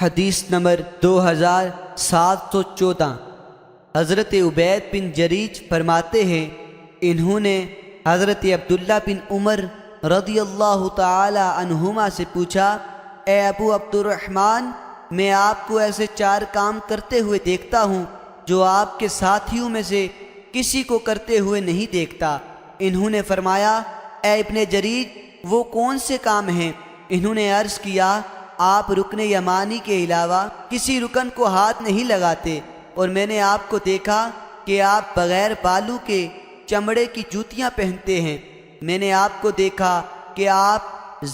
حدیث نمبر 2714۔ حضرت عبید بن جریج فرماتے ہیں انہوں نے حضرت عبداللہ بن عمر رضی اللہ تعالی عنہما سے پوچھا، اے ابو عبد الرحمن، میں آپ کو ایسے 4 کام کرتے ہوئے دیکھتا ہوں جو آپ کے ساتھیوں میں سے کسی کو کرتے ہوئے نہیں دیکھتا۔ انہوں نے فرمایا، اے ابن جریج، وہ کون سے کام ہیں؟ انہوں نے عرض کیا، آپ رکن یمانی کے علاوہ کسی رکن کو ہاتھ نہیں لگاتے، اور میں نے آپ کو دیکھا کہ آپ بغیر بالوں کے چمڑے کی جوتیاں پہنتے ہیں۔ میں نے آپ کو دیکھا کہ آپ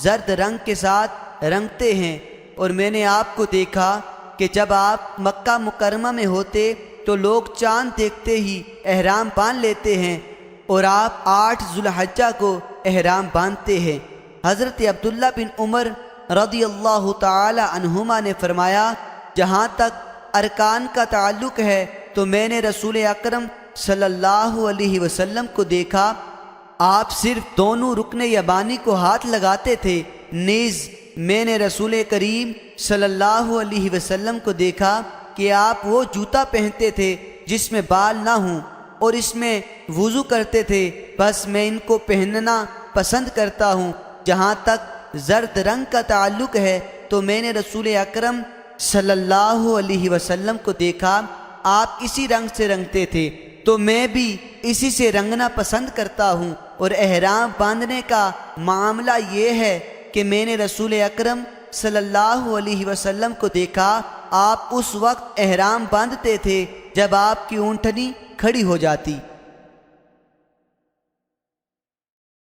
زرد رنگ کے ساتھ رنگتے ہیں، اور میں نے آپ کو دیکھا کہ جب آپ مکہ مکرمہ میں ہوتے تو لوگ چاند دیکھتے ہی احرام باندھ لیتے ہیں، اور آپ 8 ذو الحجہ کو احرام باندھتے ہیں۔ حضرت عبداللہ بن عمر رضی اللہ تعالی عنہما نے فرمایا، جہاں تک ارکان کا تعلق ہے تو میں نے رسول اکرم صلی اللہ علیہ وسلم کو دیکھا، آپ صرف دونوں رکن یمانی کو ہاتھ لگاتے تھے۔ نیز میں نے رسول کریم صلی اللہ علیہ وسلم کو دیکھا کہ آپ وہ جوتا پہنتے تھے جس میں بال نہ ہوں، اور اس میں وضو کرتے تھے، بس میں ان کو پہننا پسند کرتا ہوں۔ جہاں تک زرد رنگ کا تعلق ہے تو میں نے رسول اکرم صلی اللہ علیہ وسلم کو دیکھا، آپ اسی رنگ سے رنگتے تھے، تو میں بھی اسی سے رنگنا پسند کرتا ہوں۔ اور احرام باندھنے کا معاملہ یہ ہے کہ میں نے رسول اکرم صلی اللہ علیہ وسلم کو دیکھا، آپ اس وقت احرام باندھتے تھے جب آپ کی اونٹنی کھڑی ہو جاتی۔